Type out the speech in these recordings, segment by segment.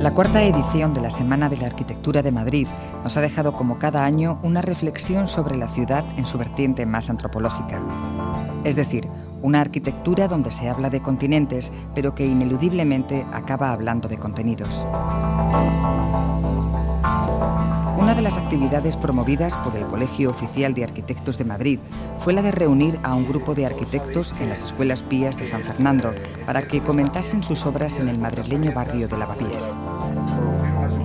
La cuarta edición de la Semana de la Arquitectura de Madrid nos ha dejado como cada año una reflexión sobre la ciudad en su vertiente más antropológica. Es decir, una arquitectura donde se habla de continentes, pero que ineludiblemente acaba hablando de contenidos. Una de las actividades promovidas por el Colegio Oficial de Arquitectos de Madrid fue la de reunir a un grupo de arquitectos en las Escuelas Pías de San Fernando para que comentasen sus obras en el madrileño barrio de Lavapiés.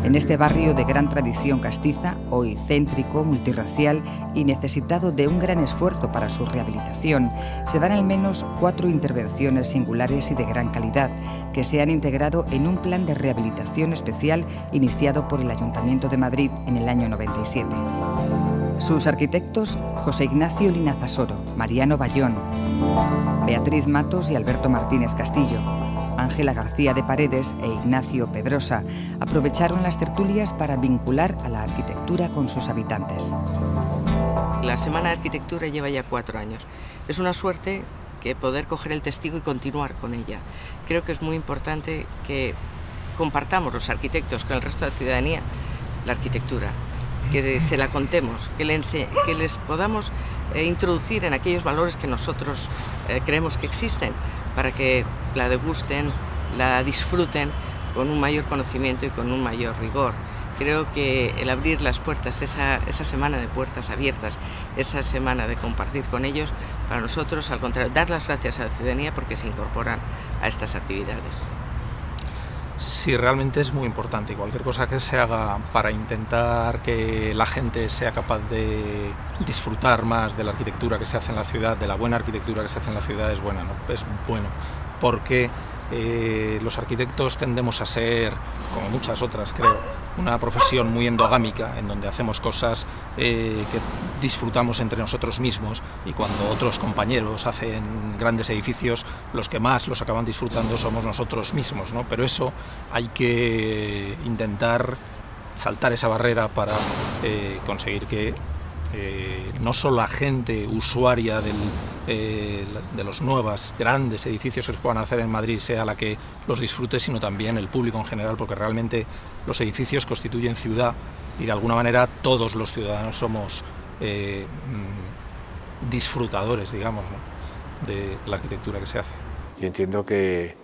En este barrio de gran tradición castiza, hoy céntrico, multirracial y necesitado de un gran esfuerzo para su rehabilitación, se dan al menos 4 intervenciones singulares y de gran calidad que se han integrado en un plan de rehabilitación especial iniciado por el Ayuntamiento de Madrid en el año 97. Sus arquitectos, José Ignacio Linazasoro, Mariano Bayón, Beatriz Matos y Alberto Martínez Castillo, Ángela García de Paredes e Ignacio Pedrosa, aprovecharon las tertulias para vincular a la arquitectura con sus habitantes. La Semana de Arquitectura lleva ya 4 años. Es una suerte que poder coger el testigo y continuar con ella. Creo que es muy importante que compartamos los arquitectos con el resto de la ciudadanía la arquitectura, que se la contemos, que les podamos introducir en aquellos valores que nosotros creemos que existen, para que la degusten, la disfruten con un mayor conocimiento y con un mayor rigor. Creo que el abrir las puertas, esa semana de puertas abiertas, esa semana de compartir con ellos, para nosotros, al contrario, dar las gracias a la ciudadanía porque se incorporan a estas actividades. Sí, realmente es muy importante. Cualquier cosa que se haga para intentar que la gente sea capaz de disfrutar más de la arquitectura que se hace en la ciudad, de la buena arquitectura que se hace en la ciudad, es buena, ¿no? Es bueno, porque los arquitectos tendemos a ser, como muchas otras creo, una profesión muy endogámica, en donde hacemos cosas que disfrutamos entre nosotros mismos, y cuando otros compañeros hacen grandes edificios, los que más los acaban disfrutando somos nosotros mismos, ¿no? Pero eso hay que intentar saltar esa barrera para conseguir que no solo la gente usuaria de los nuevos grandes edificios que se puedan hacer en Madrid sea la que los disfrute, sino también el público en general, porque realmente los edificios constituyen ciudad y de alguna manera todos los ciudadanos somos disfrutadores, digamos, ¿no?, de la arquitectura que se hace. Yo entiendo que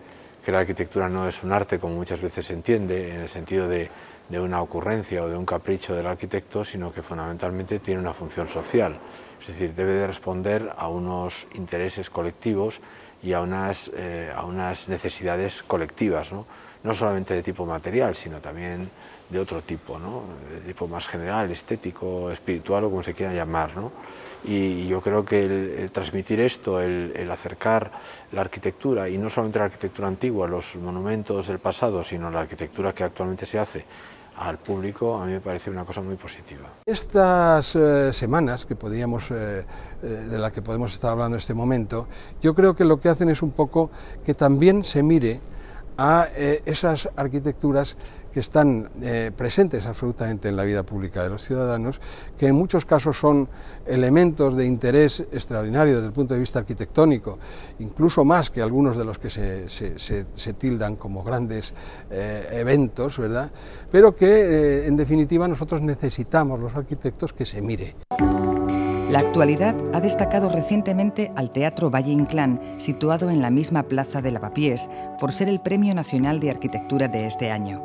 la arquitectura no es un arte como muchas veces se entiende, en el sentido de una ocurrencia o de un capricho del arquitecto, sino que fundamentalmente tiene una función social, es decir, debe de responder a unos intereses colectivos y a unas necesidades colectivas, ¿no? No solamente de tipo material, sino también de otro tipo, ¿no?, de tipo más general, estético, espiritual o como se quiera llamar, ¿no? Y yo creo que el transmitir esto, el acercar la arquitectura, y no solamente la arquitectura antigua, los monumentos del pasado, sino la arquitectura que actualmente se hace al público, a mí me parece una cosa muy positiva. Estas semanas que de las que podemos estar hablando en este momento, yo creo que lo que hacen es un poco que también se mire a esas arquitecturas que están presentes absolutamente en la vida pública de los ciudadanos, que en muchos casos son elementos de interés extraordinario desde el punto de vista arquitectónico, incluso más que algunos de los que se tildan como grandes eventos, ¿verdad?, pero que en definitiva nosotros necesitamos los arquitectos que se mire. La actualidad ha destacado recientemente al Teatro Valle Inclán, situado en la misma plaza de Lavapiés, por ser el Premio Nacional de Arquitectura de este año.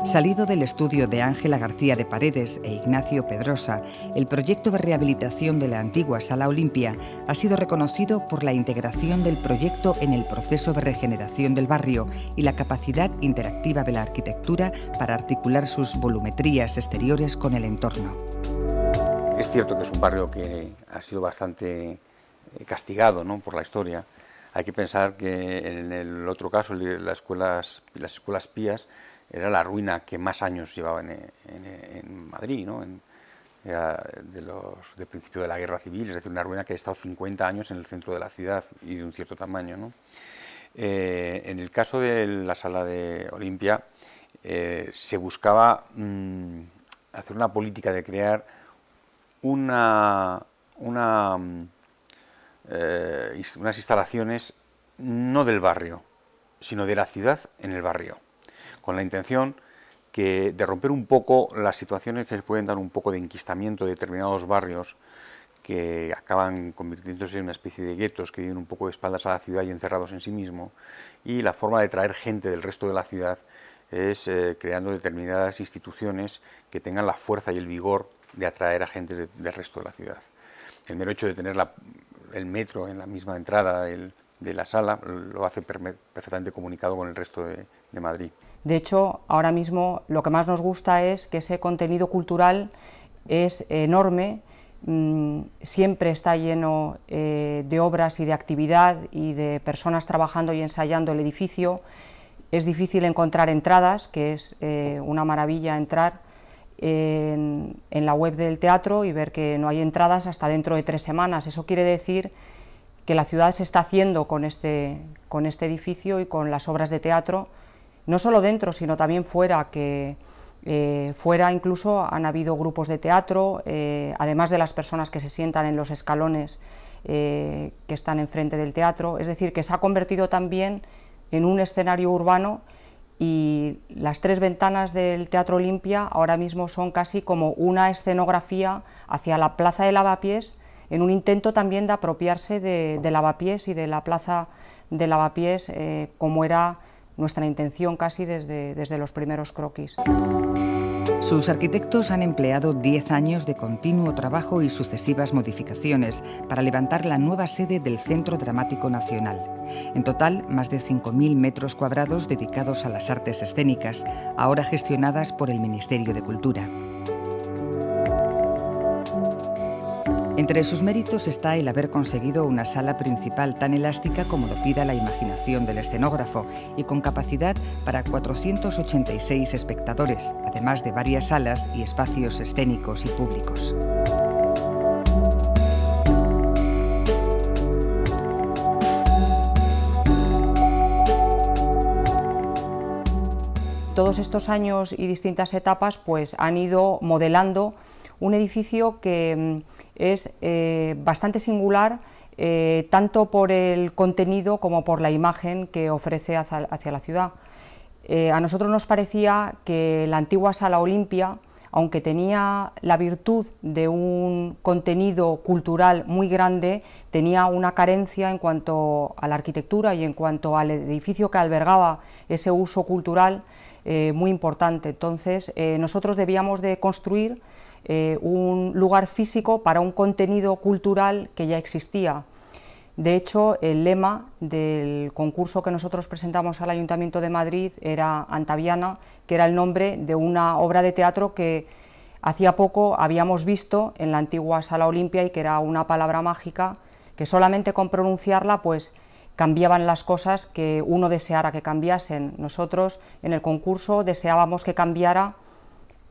Salido del estudio de Ángela García de Paredes e Ignacio Pedrosa, el proyecto de rehabilitación de la antigua Sala Olimpia ha sido reconocido por la integración del proyecto en el proceso de regeneración del barrio y la capacidad interactiva de la arquitectura para articular sus volumetrías exteriores con el entorno. Es cierto que es un barrio que ha sido bastante castigado, ¿no?, por la historia. Hay que pensar que en el otro caso, las escuelas pías, era la ruina que más años llevaba en Madrid, ¿no?, del principio de la Guerra Civil, es decir, una ruina que ha estado 50 años en el centro de la ciudad y de un cierto tamaño, ¿no? En el caso de la Sala de Olimpia, se buscaba hacer una política de crear unas instalaciones no del barrio, sino de la ciudad en el barrio, con la intención de romper un poco las situaciones que se pueden dar un poco de enquistamiento de determinados barrios que acaban convirtiéndose en una especie de guetos que viven un poco de espaldas a la ciudad y encerrados en sí mismo, y la forma de traer gente del resto de la ciudad es creando determinadas instituciones que tengan la fuerza y el vigor de atraer a gente del resto de la ciudad. El mero hecho de tener el metro en la misma entrada de la sala lo hace perfectamente comunicado con el resto de Madrid. De hecho, ahora mismo lo que más nos gusta es que ese contenido cultural es enorme, siempre está lleno de obras y de actividad y de personas trabajando y ensayando el edificio. Es difícil encontrar entradas, que es una maravilla entrar en la web del teatro y ver que no hay entradas hasta dentro de 3 semanas. Eso quiere decir que la ciudad se está haciendo con este edificio y con las obras de teatro, no solo dentro, sino también fuera, que fuera incluso han habido grupos de teatro, además de las personas que se sientan en los escalones que están enfrente del teatro, es decir, que se ha convertido también en un escenario urbano, y las 3 ventanas del Teatro Olimpia ahora mismo son casi como una escenografía hacia la Plaza de Lavapiés, en un intento también de apropiarse de Lavapiés y de la Plaza de Lavapiés, como era nuestra intención casi desde los primeros croquis. Sus arquitectos han empleado 10 años de continuo trabajo y sucesivas modificaciones para levantar la nueva sede del Centro Dramático Nacional. En total, más de 5.000 metros cuadrados dedicados a las artes escénicas, ahora gestionadas por el Ministerio de Cultura. Entre sus méritos está el haber conseguido una sala principal tan elástica como lo pida la imaginación del escenógrafo y con capacidad para 486 espectadores, además de varias salas y espacios escénicos y públicos. Todos estos años y distintas etapas pues han ido modelando un edificio que es bastante singular, tanto por el contenido como por la imagen que ofrece hacia la ciudad. A nosotros nos parecía que la antigua Sala Olimpia, aunque tenía la virtud de un contenido cultural muy grande, tenía una carencia en cuanto a la arquitectura y en cuanto al edificio que albergaba ese uso cultural muy importante. Entonces nosotros debíamos de construir un lugar físico para un contenido cultural que ya existía. De hecho, el lema del concurso que nosotros presentamos al Ayuntamiento de Madrid era Antaviana, que era el nombre de una obra de teatro que hacía poco habíamos visto en la antigua Sala Olimpia y que era una palabra mágica que solamente con pronunciarla pues cambiaban las cosas que uno deseara que cambiasen. Nosotros en el concurso deseábamos que cambiara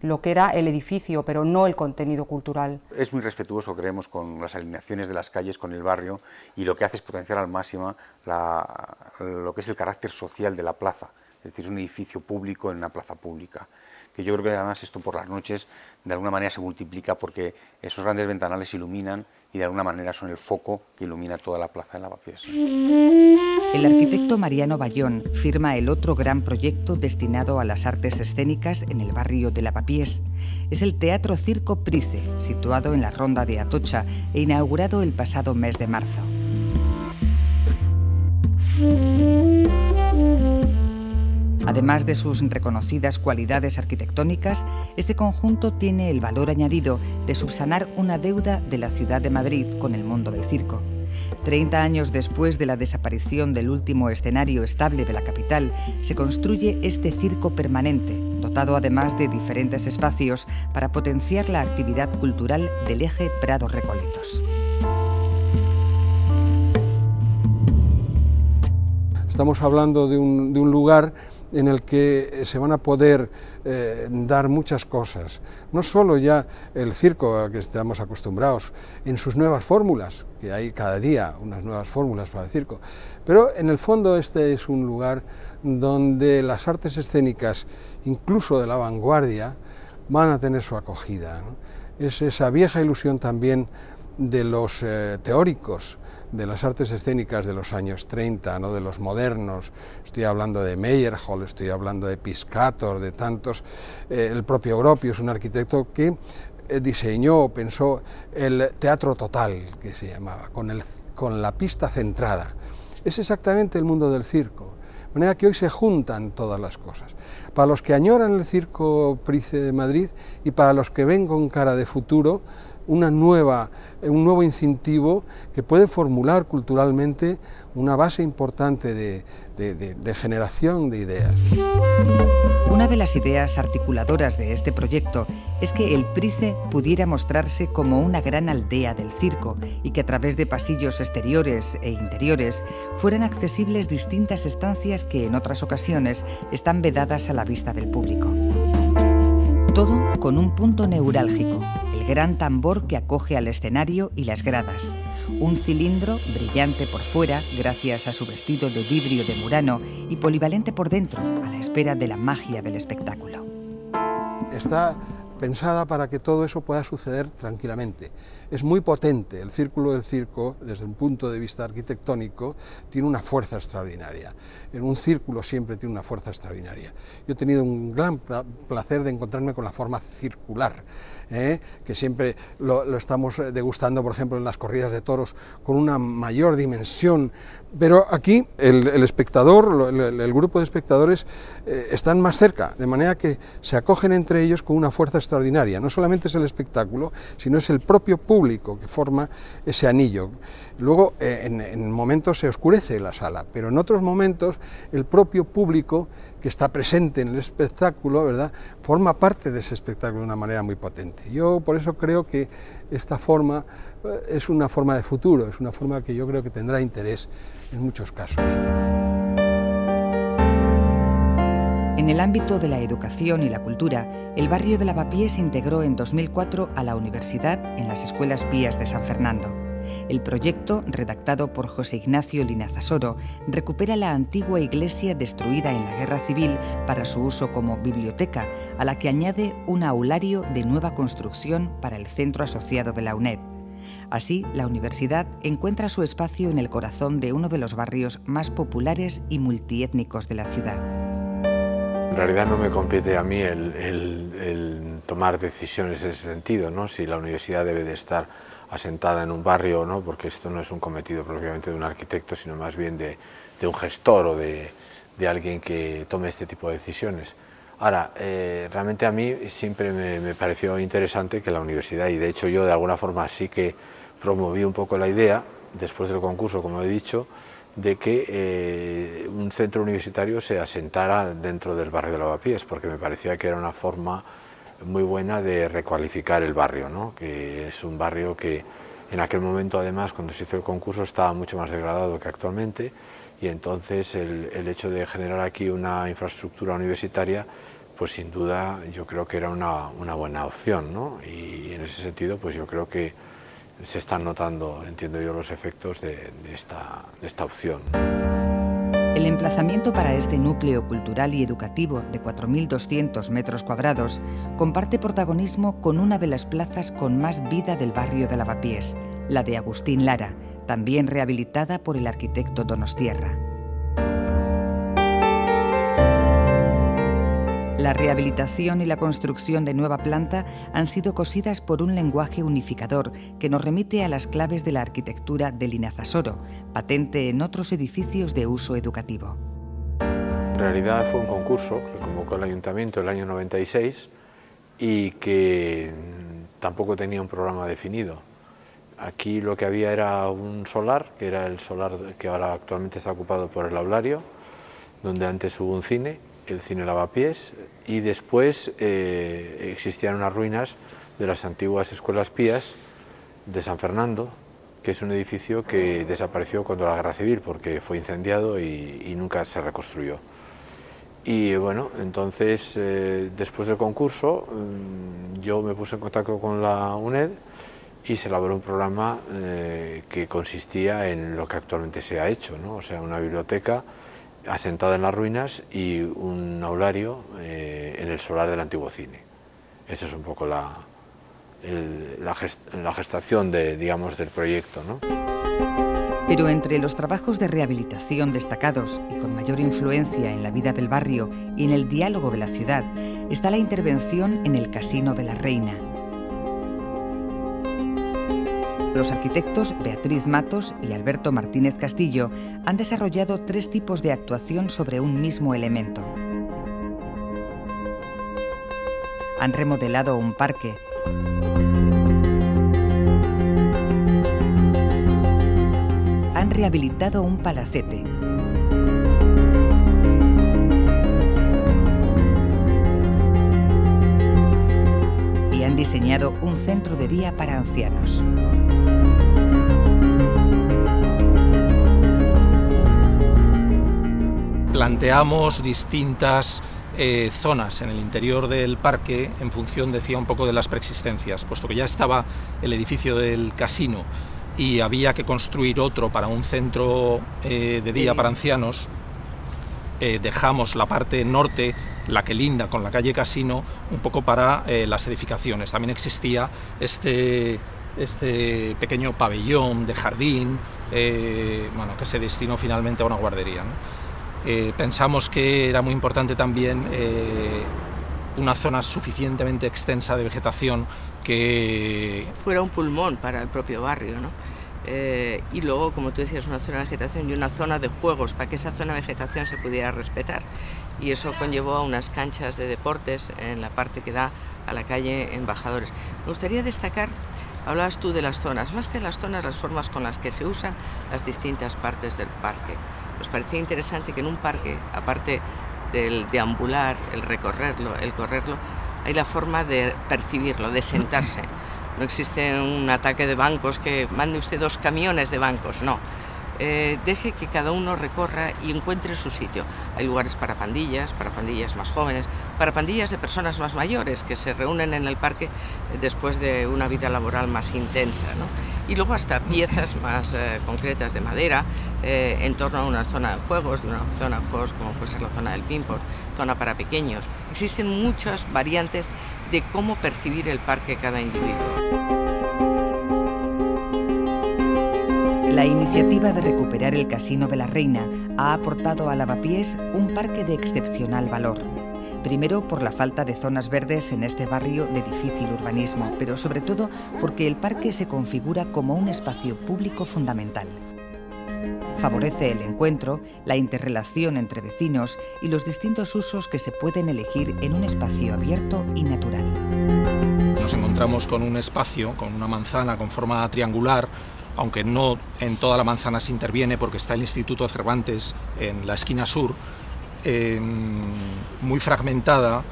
lo que era el edificio, pero no el contenido cultural. Es muy respetuoso, creemos, con las alineaciones de las calles, con el barrio, y lo que hace es potenciar al máximo lo que es el carácter social de la plaza, es decir, es un edificio público en una plaza pública, que yo creo que además esto por las noches de alguna manera se multiplica porque esos grandes ventanales iluminan y de alguna manera son el foco que ilumina toda la plaza de Lavapiés. El arquitecto Mariano Bayón firma el otro gran proyecto destinado a las artes escénicas en el barrio de Lavapiés. Es el Teatro Circo Price, situado en la Ronda de Atocha e inaugurado el pasado mes de marzo. Además de sus reconocidas cualidades arquitectónicas, este conjunto tiene el valor añadido de subsanar una deuda de la ciudad de Madrid con el mundo del circo. 30 años después de la desaparición del último escenario estable de la capital, se construye este circo permanente, dotado además de diferentes espacios para potenciar la actividad cultural del eje Prado-Recoletos. Estamos hablando de un lugar en el que se van a poder dar muchas cosas, no solo ya el circo a que estamos acostumbrados, en sus nuevas fórmulas, que hay cada día unas nuevas fórmulas para el circo, pero en el fondo este es un lugar donde las artes escénicas, incluso de la vanguardia, van a tener su acogida, ¿no? Es esa vieja ilusión también de los teóricos de las artes escénicas de los años 30, ¿no?, de los modernos. Estoy hablando de Meyerhold, estoy hablando de Piscator, de tantos, el propio Gropius, un arquitecto que diseñó, pensó el teatro total, que se llamaba, con la pista centrada. Es exactamente el mundo del circo, de manera que hoy se juntan todas las cosas. Para los que añoran el Circo Price de Madrid y para los que ven con cara de futuro, un nuevo incentivo que puede formular culturalmente una base importante de generación de ideas. Una de las ideas articuladoras de este proyecto es que el Price pudiera mostrarse como una gran aldea del circo y que a través de pasillos exteriores e interiores fueran accesibles distintas estancias que en otras ocasiones están vedadas a la vista del público. Todo con un punto neurálgico, el gran tambor que acoge al escenario y las gradas, un cilindro brillante por fuera gracias a su vestido de vidrio de Murano y polivalente por dentro, a la espera de la magia del espectáculo. Está pensada para que todo eso pueda suceder tranquilamente. Es muy potente, el círculo del circo, desde un punto de vista arquitectónico, tiene una fuerza extraordinaria. En un círculo siempre tiene una fuerza extraordinaria. Yo he tenido un gran placer de encontrarme con la forma circular, que siempre lo estamos degustando, por ejemplo, en las corridas de toros, con una mayor dimensión, pero aquí el espectador, el grupo de espectadores están más cerca, de manera que se acogen entre ellos con una fuerza extraordinaria. No solamente es el espectáculo, sino es el propio público que forma ese anillo. Luego, en momentos se oscurece la sala, pero en otros momentos el propio público que está presente en el espectáculo, ¿verdad?, forma parte de ese espectáculo de una manera muy potente. Yo por eso creo que esta forma es una forma de futuro, es una forma que yo creo que tendrá interés en muchos casos. En el ámbito de la educación y la cultura, el barrio de Lavapiés se integró en 2004 a la universidad en las Escuelas Pías de San Fernando. El proyecto, redactado por José Ignacio Linazasoro, recupera la antigua iglesia destruida en la Guerra Civil para su uso como biblioteca, a la que añade un aulario de nueva construcción para el centro asociado de la UNED. Así, la universidad encuentra su espacio en el corazón de uno de los barrios más populares y multiétnicos de la ciudad. En realidad no me compete a mí el tomar decisiones en ese sentido, ¿no?, si la universidad debe de estar asentada en un barrio o no, porque esto no es un cometido propiamente de un arquitecto, sino más bien de un gestor o de alguien que tome este tipo de decisiones. Ahora, realmente a mí siempre me pareció interesante que la universidad, y de hecho yo de alguna forma sí que promoví un poco la idea, después del concurso, como he dicho, de que un centro universitario se asentara dentro del barrio de Lavapiés, porque me parecía que era una forma muy buena de recualificar el barrio, ¿no?, que es un barrio que en aquel momento, además, cuando se hizo el concurso, estaba mucho más degradado que actualmente, y entonces el hecho de generar aquí una infraestructura universitaria, pues sin duda yo creo que era una buena opción, ¿no?, y en ese sentido pues yo creo que se están notando, entiendo yo, los efectos de esta opción. El emplazamiento para este núcleo cultural y educativo de 4.200 metros cuadrados comparte protagonismo con una de las plazas con más vida del barrio de Lavapiés, la de Agustín Lara, también rehabilitada por el arquitecto Donostierra. La rehabilitación y la construcción de nueva planta han sido cosidas por un lenguaje unificador que nos remite a las claves de la arquitectura de Linazasoro, patente en otros edificios de uso educativo. En realidad fue un concurso que convocó el Ayuntamiento el año 96 y que tampoco tenía un programa definido. Aquí lo que había era un solar, que era el solar que ahora actualmente está ocupado por el aulario, donde antes hubo un cine, el cine Lavapiés, y después existían unas ruinas de las antiguas escuelas pías de San Fernando, que es un edificio que desapareció cuando la Guerra Civil porque fue incendiado y nunca se reconstruyó. Y bueno, entonces después del concurso yo me puse en contacto con la UNED y se elaboró un programa que consistía en lo que actualmente se ha hecho, ¿no?, o sea, una biblioteca asentada en las ruinas y un aulario en el solar del antiguo cine. Esa es un poco la la gestación digamos, del proyecto, ¿no? Pero entre los trabajos de rehabilitación destacados y con mayor influencia en la vida del barrio y en el diálogo de la ciudad está la intervención en el Casino de la Reina. Los arquitectos Beatriz Matos y Alberto Martínez Castillo han desarrollado 3 tipos de actuación sobre un mismo elemento. Han remodelado un parque, han rehabilitado un palacete y han diseñado un centro de día para ancianos. Planteamos distintas zonas en el interior del parque en función, decía, un poco de las preexistencias, puesto que ya estaba el edificio del casino y había que construir otro para un centro de día para ancianos. Dejamos la parte norte, la que linda con la calle Casino, un poco para las edificaciones. También existía este pequeño pabellón de jardín, bueno, que se destinó finalmente a una guardería, ¿no? Pensamos que era muy importante también una zona suficientemente extensa de vegetación que fuera un pulmón para el propio barrio, ¿no? Y luego, como tú decías, una zona de vegetación y una zona de juegos para que esa zona de vegetación se pudiera respetar. Y eso conllevó a unas canchas de deportes en la parte que da a la calle Embajadores. Me gustaría destacar, hablabas tú de las zonas, más que las zonas, las formas con las que se usan las distintas partes del parque. Nos parecía interesante que en un parque, aparte del deambular, el recorrerlo, el correrlo, hay la forma de percibirlo, de sentarse. No existe un ataque de bancos que mande usted 2 camiones de bancos, no. Deje que cada uno recorra y encuentre su sitio. Hay lugares para pandillas más jóvenes, para pandillas de personas más mayores que se reúnen en el parque después de una vida laboral más intensa, ¿no? Y luego hasta piezas más concretas de madera en torno a una zona de juegos, como puede ser la zona del ping-pong, zona para pequeños. Existen muchas variantes de cómo percibir el parque cada individuo. La iniciativa de recuperar el Casino de la Reina ha aportado a Lavapiés un parque de excepcional valor. Primero por la falta de zonas verdes en este barrio de difícil urbanismo, pero sobre todo porque el parque se configura como un espacio público fundamental. Favorece el encuentro, la interrelación entre vecinos y los distintos usos que se pueden elegir en un espacio abierto y natural. Nos encontramos con un espacio, con una manzana con forma triangular, aunque no en toda la manzana se interviene porque está el Instituto Cervantes en la esquina sur, muy fragmentada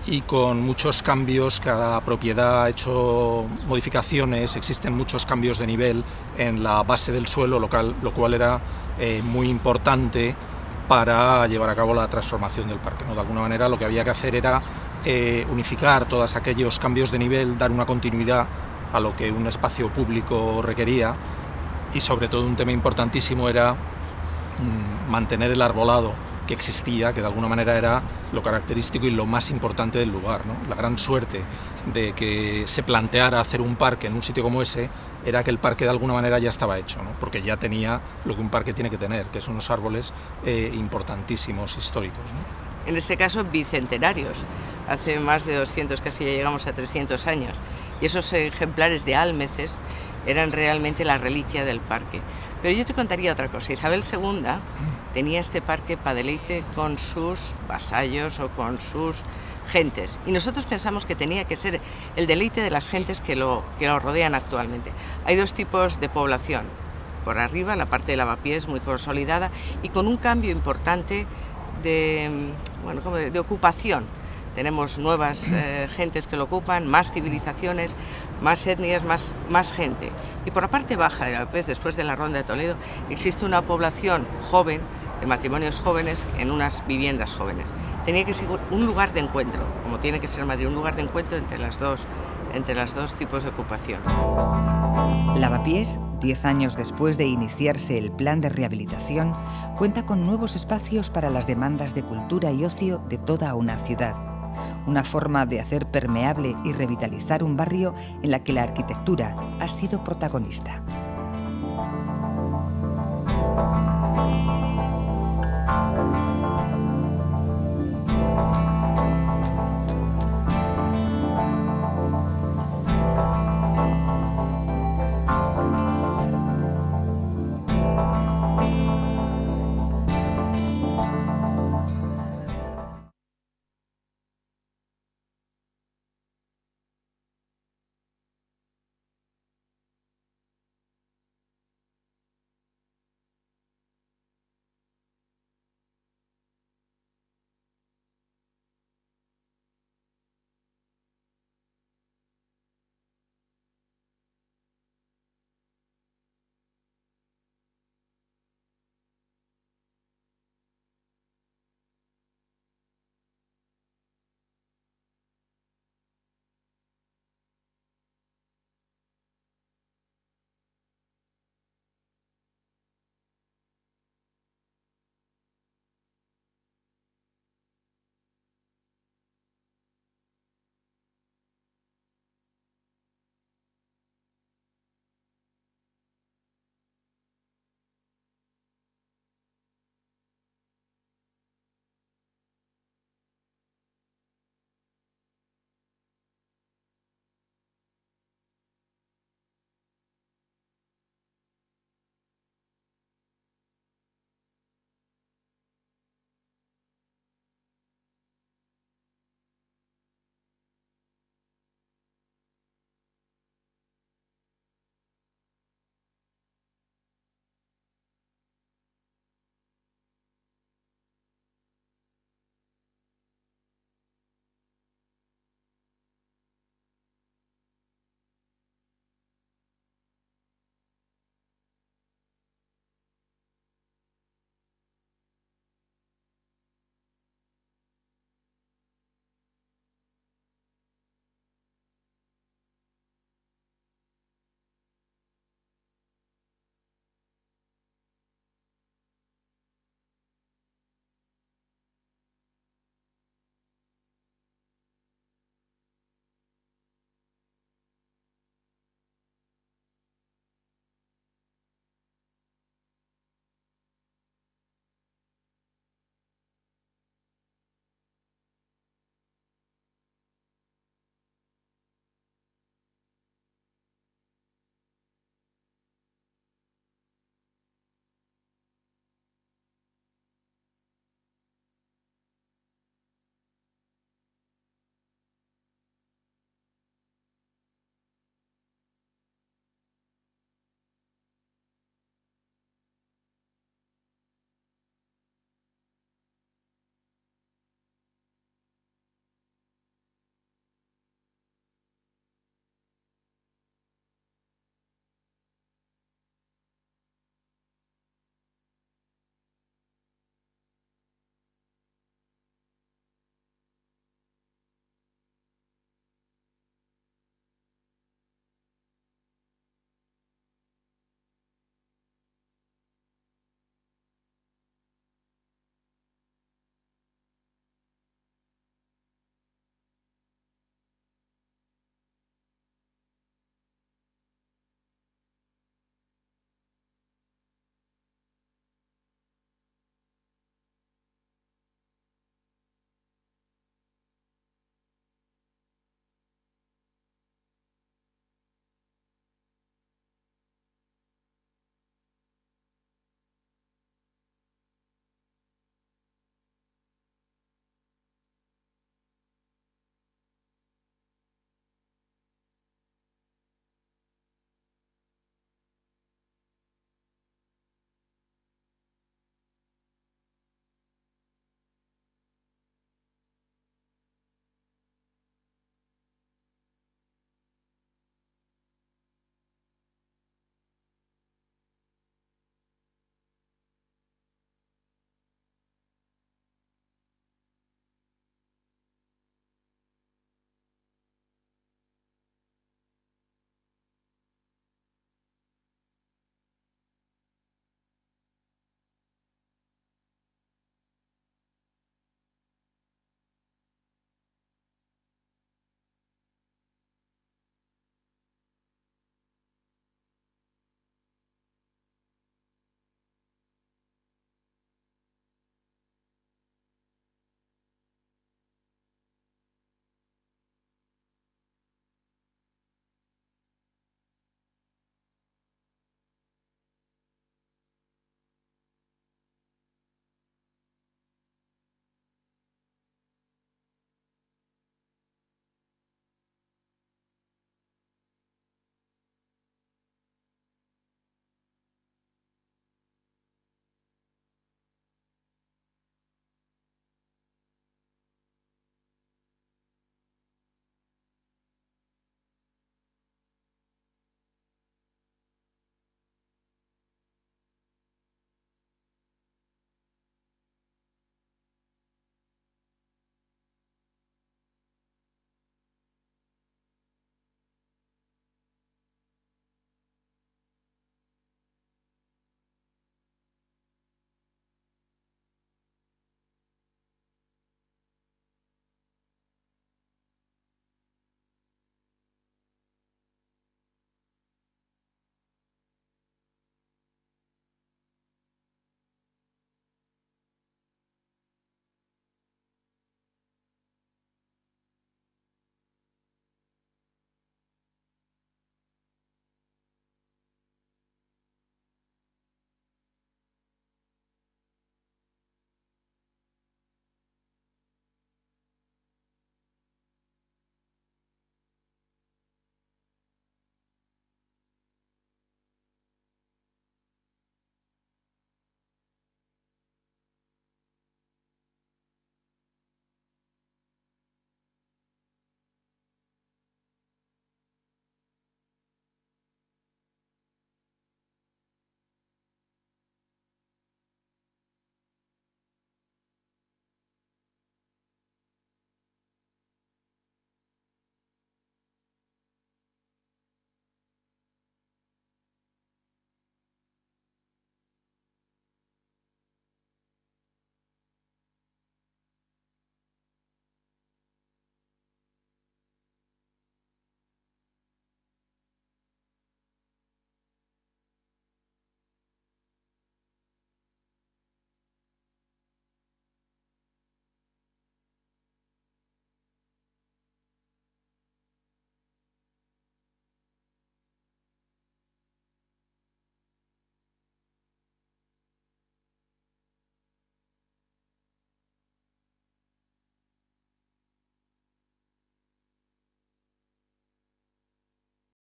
y con muchos cambios. Cada propiedad ha hecho modificaciones, existen muchos cambios de nivel en la base del suelo, lo cual era muy importante para llevar a cabo la transformación del parque, ¿no? De alguna manera lo que había que hacer era unificar todos aquellos cambios de nivel, dar una continuidad a lo que un espacio público requería, y sobre todo un tema importantísimo era mantener el arbolado que existía, que de alguna manera era lo característico y lo más importante del lugar, ¿no? La gran suerte de que se planteara hacer un parque en un sitio como ese era que el parque de alguna manera ya estaba hecho, ¿no? Porque ya tenía lo que un parque tiene que tener, que son unos árboles importantísimos, históricos, ¿no? En este caso bicentenarios, hace más de 200, casi ya llegamos a 300 años. Y esos ejemplares de álmeces eran realmente la reliquia del parque. Pero yo te contaría otra cosa. Isabel II tenía este parque para deleite con sus vasallos o con sus gentes. Y nosotros pensamos que tenía que ser el deleite de las gentes que lo rodean actualmente. Hay 2 tipos de población. Por arriba, la parte de Lavapiés muy consolidada y con un cambio importante de ocupación. Tenemos nuevas gentes que lo ocupan, más civilizaciones, más etnias, más gente. Y por la parte baja de Lavapiés, después de la Ronda de Toledo, existe una población joven, de matrimonios jóvenes, en unas viviendas jóvenes. Tenía que ser un lugar de encuentro, como tiene que ser Madrid, un lugar de encuentro entre las dos tipos de ocupación. Lavapiés, 10 años después de iniciarse el plan de rehabilitación, cuenta con nuevos espacios para las demandas de cultura y ocio de toda una ciudad. una forma de hacer permeable y revitalizar un barrio en la que la arquitectura ha sido protagonista.